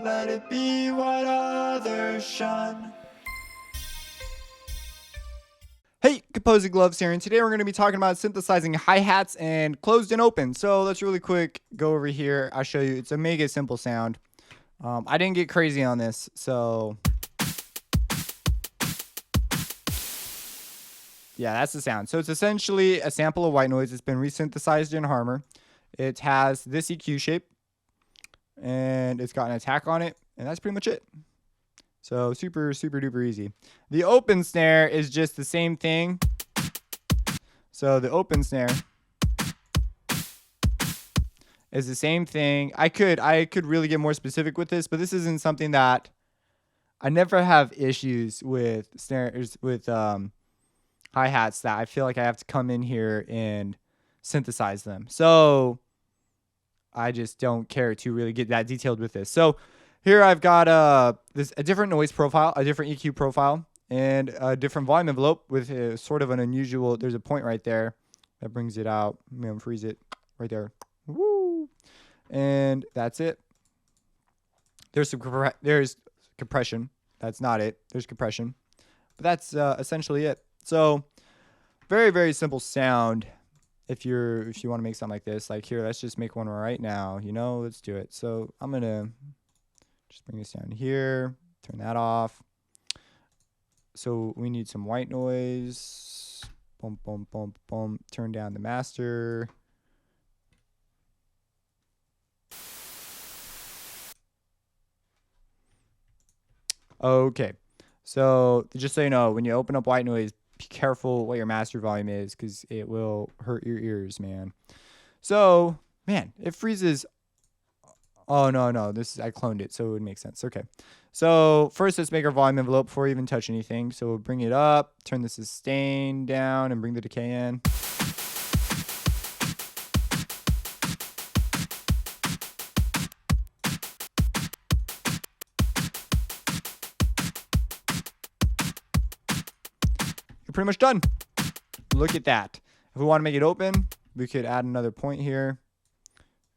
let it be what others shun. Hey, Composing Gloves here, and today we're going to be talking about synthesizing hi-hats and closed and open. So let's really quick go over here. I'll show you. It's a mega simple sound. I didn't get crazy on this, so yeah, that's the sound. So it's essentially a sample of white noise. It's been resynthesized in Harmor. It has this EQ shape, and it's got an attack on it, and that's pretty much it. So super, super duper easy. The open snare is just the same thing. So the open snare is the same thing. I could really get more specific with this, but this isn't something that I never have issues with snares with hi-hats that I feel like I have to come in here and synthesize them. So I just don't care to really get that detailed with this. So here I've got a different noise profile, a different EQ profile, and a different volume envelope with sort of an unusual. There's a point right there that brings it out. I'm gonna freeze it right there. Woo! And that's it. There's compression. That's not it. There's compression, but that's essentially it. So very, very simple sound. If you want to make something like this, like here, let's just make one right now. Let's do it. So I'm gonna just bring this down here, turn that off. So we need some white noise. Boom, boom, boom, boom. Turn down the master. Okay. So just so you know, when you open up white noise, be careful what your master volume is because it will hurt your ears, man. So, man, it freezes. Oh, no. I cloned it, so it would make sense. Okay. So first, let's make our volume envelope before we even touch anything. So we'll bring it up, turn the sustain down, and bring the decay in. You're pretty much done. Look at that. If we want to make it open, we could add another point here.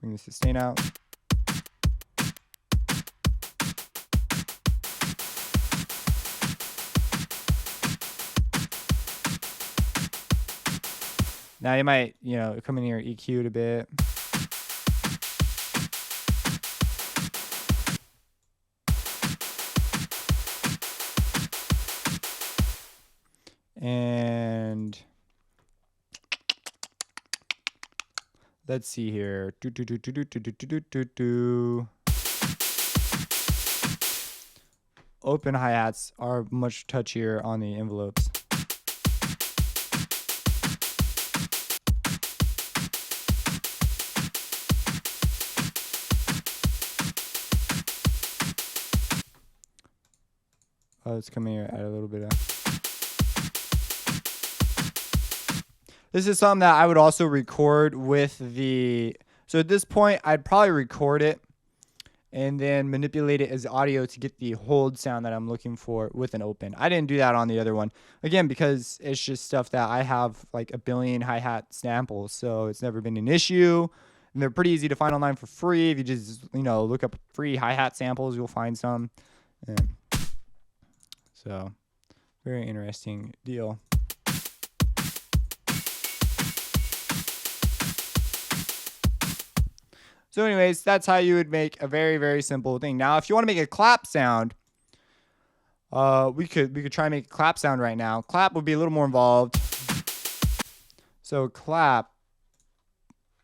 Bring the sustain out. Now you might, come in here, EQ it a bit. And let's see here. Open hi-hats are much touchier on the envelopes. Let's come here, add a little bit of. This is something that I would also record with the. So at this point, I'd probably record it and then manipulate it as audio to get the hold sound that I'm looking for with an open. I didn't do that on the other one. Again, because it's just stuff that I have like a billion hi-hat samples, so it's never been an issue. And they're pretty easy to find online for free. If you just, look up free hi-hat samples, you'll find some. So, very interesting deal. So anyways, that's how you would make a very, very simple thing. Now, if you want to make a clap sound, we could try and make a clap sound right now. Clap would be a little more involved. So clap,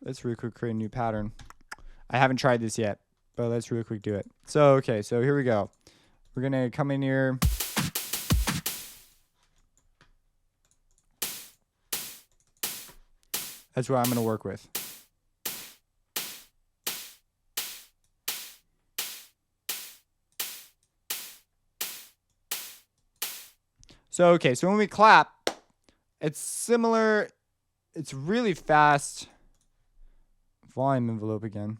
let's really quick create a new pattern. I haven't tried this yet, but let's really quick do it. So, okay, so here we go. We're going to come in here. That's what I'm going to work with. So, okay, so when we clap, it's similar. It's really fast. Volume envelope again.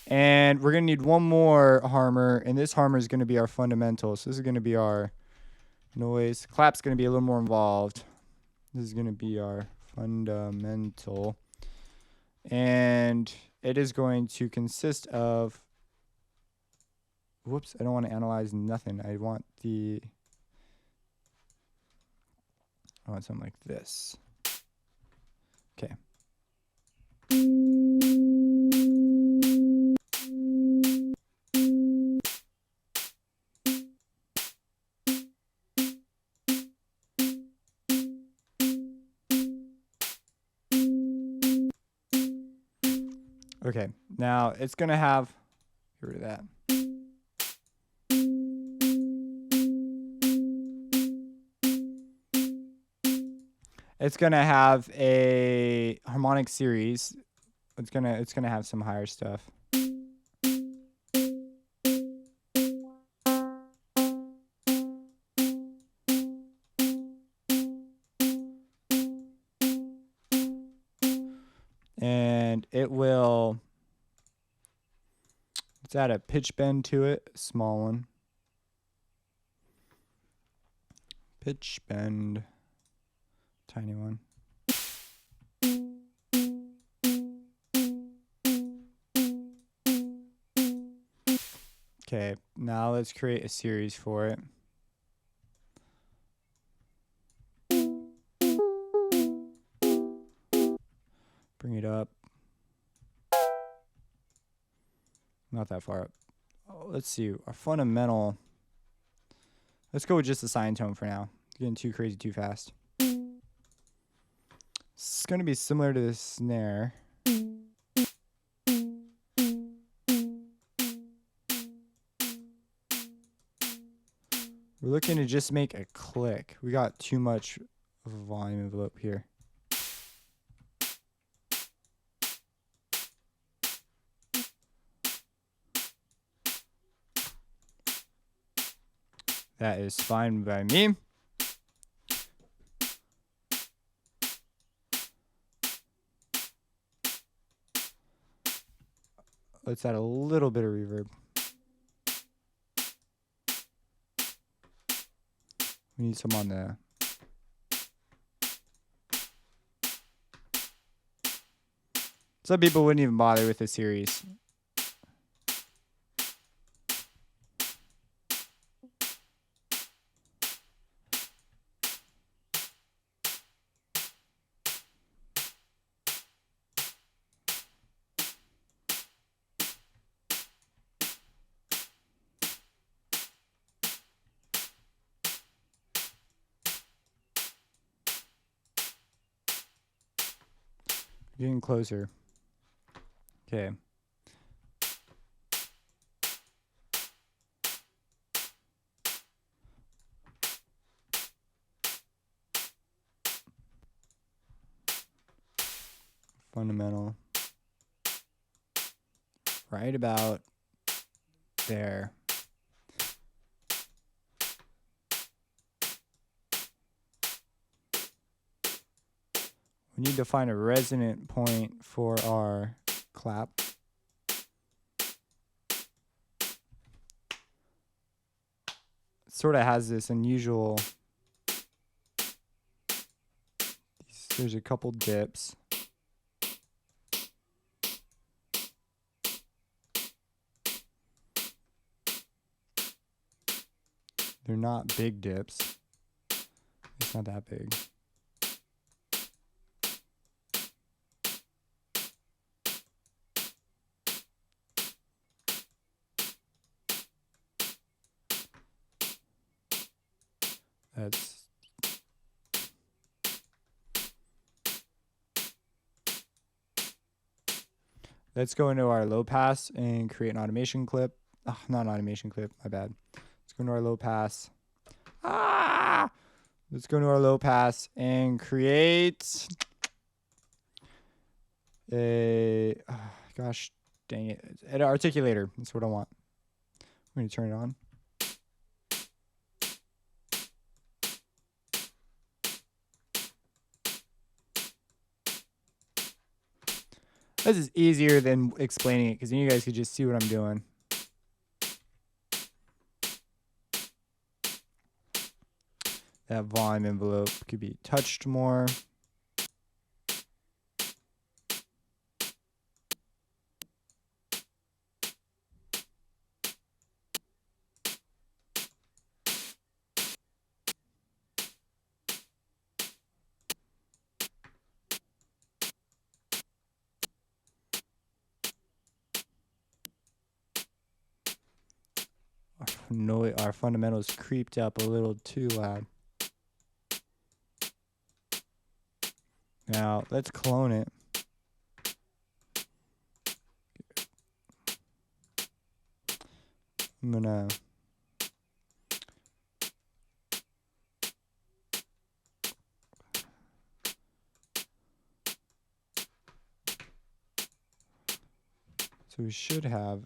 And we're going to need one more Harmor, and this Harmor is going to be our fundamental. So this is going to be our noise. Clap's going to be a little more involved. This is going to be our fundamental. And it is going to consist of, whoops, I don't want to analyze nothing. I want something like this. Okay. Okay, now it's going to have, get rid of that. It's going to have a harmonic series. It's going to have some higher stuff. And it will, let's add a pitch bend to it, a small one. Pitch bend, tiny one. Okay, now let's create a series for it. Bring it up. Not that far up. Oh, let's see, our fundamental. Let's go with just the sine tone for now. Getting too crazy too fast. It's going to be similar to the snare. We're looking to just make a click. We got too much of a volume envelope here. That is fine by me. Let's add a little bit of reverb. We need some on the. Some people wouldn't even bother with this series. Getting closer. Okay. Fundamental. Right about there. We need to find a resonant point for our clap. It sort of has this unusual. There's a couple dips. They're not big dips. It's not that big. Let's go into our low pass and create an automation clip. Oh, not an automation clip, my bad. Let's go into our low pass. Let's go into our low pass and create a, gosh dang it, an articulator. That's what I want. I'm going to turn it on. This is easier than explaining it because then you guys could just see what I'm doing. That volume envelope could be touched more. our fundamentals creeped up a little too loud. Now let's clone it. I'm gonna so we should have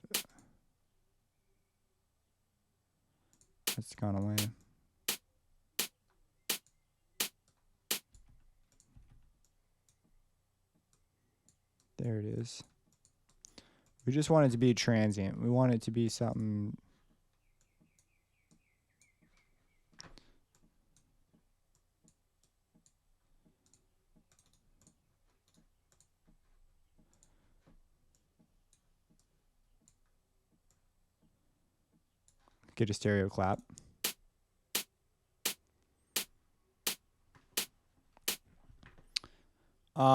it's gone away. There it is. We just want it to be transient. We want it to be something. Get a stereo clap. Don't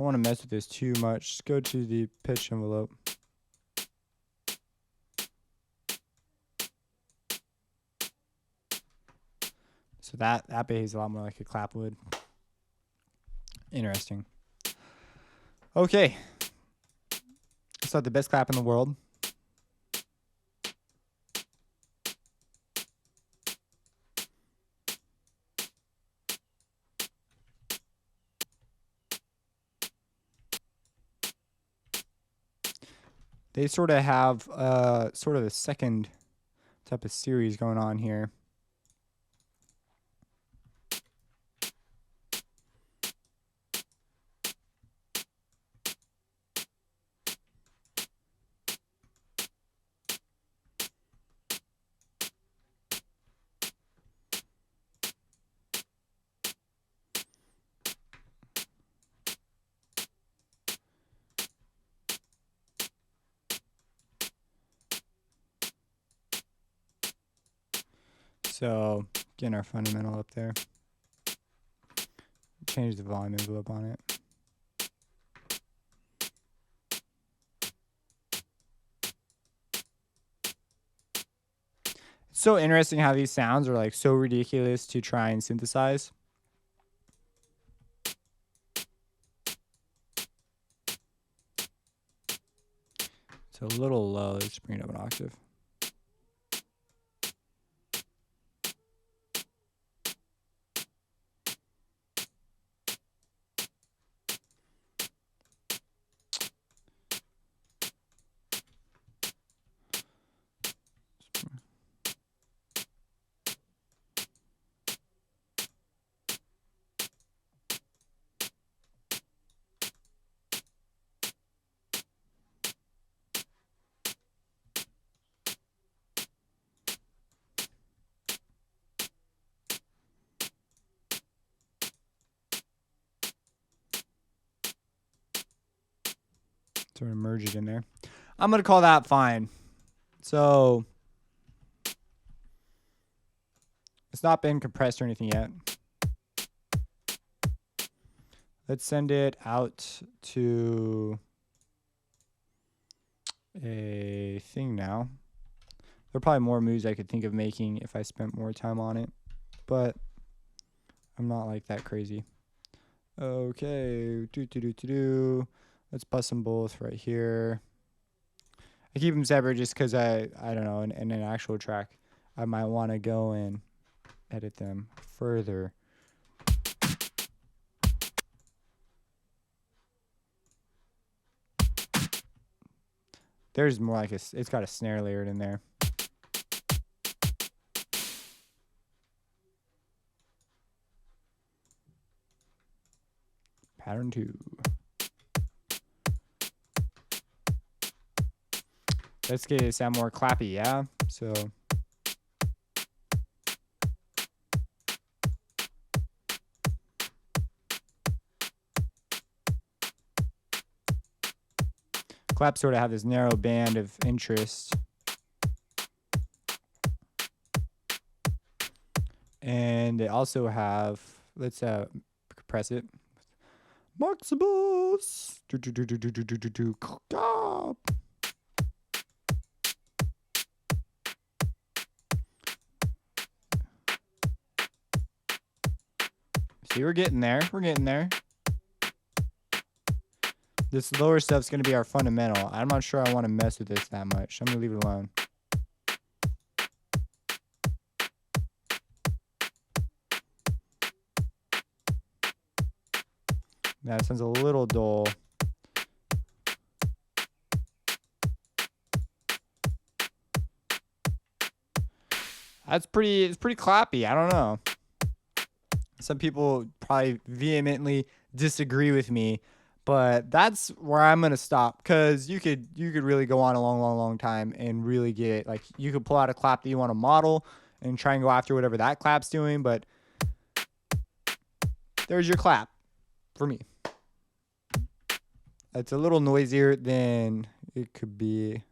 want to mess with this too much. Just go to the pitch envelope. So that behaves a lot more like a clap would. Interesting. Okay. It's not the best clap in the world. They sort of have sort of a second type of series going on here. So, getting our fundamental up there. Change the volume envelope on it. It's so interesting how these sounds are like so ridiculous to try and synthesize. It's a little low. Let's bring it up an octave. Sort of merge it in there. I'm going to call that fine. So it's not been compressed or anything yet. Let's send it out to a thing now. There are probably more moves I could think of making if I spent more time on it, but I'm not like that crazy. Okay, let's bust them both right here. I keep them separate just because I don't know, in an actual track, I might want to go and edit them further. There's more like it's got a snare layered in there. Pattern 2. Let's get it to sound more clappy, yeah? So claps sort of have this narrow band of interest. And they also have, let's compress it. Maximus. See, we're getting there. We're getting there. This lower stuff's going to be our fundamental. I'm not sure I want to mess with this that much. I'm going to leave it alone. That sounds a little dull. It's pretty clappy. I don't know. Some people probably vehemently disagree with me, but that's where I'm gonna stop, because you could really go on a long time and really get, like, you could pull out a clap that you want to model and try and go after whatever that clap's doing, but there's your clap for me. It's a little noisier than it could be.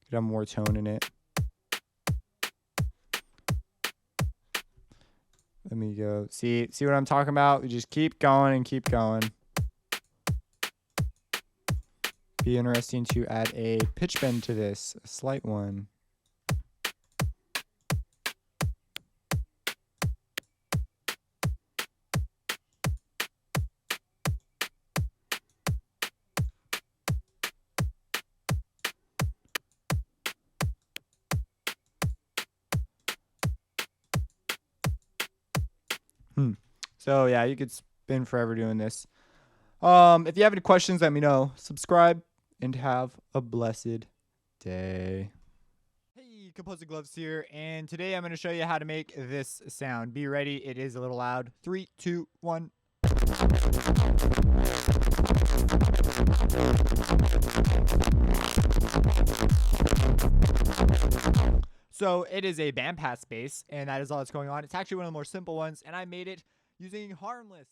Could have more tone in it. Let me go. See what I'm talking about? We just keep going and keep going. Be interesting to add a pitch bend to this, a slight one. So yeah, you could spin forever doing this. If you have any questions, let me know. Subscribe and have a blessed day. Hey, Composer Gloves here, and today I'm going to show you how to make this sound. Be ready, it is a little loud. 3, 2, 1. So it is a bandpass bass, and that is all that's going on. It's actually one of the more simple ones, and I made it using Harmless.